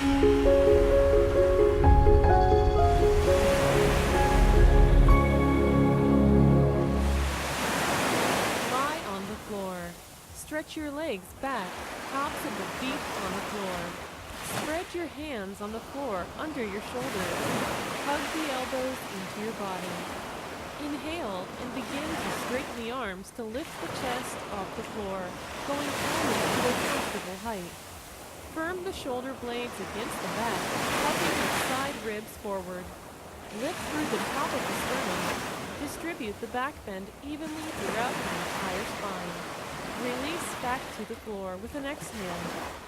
Lie on the floor. Stretch your legs back, tops of the feet on the floor. Spread your hands on the floor under your shoulders. Hug the elbows into your body. Inhale and begin to straighten the arms to lift the chest off the floor, going forward to a comfortable height. Firm the shoulder blades against the back, hugging the side ribs forward. Lift through the top of the sternum. Distribute the back bend evenly throughout the entire spine. Release back to the floor with an exhale.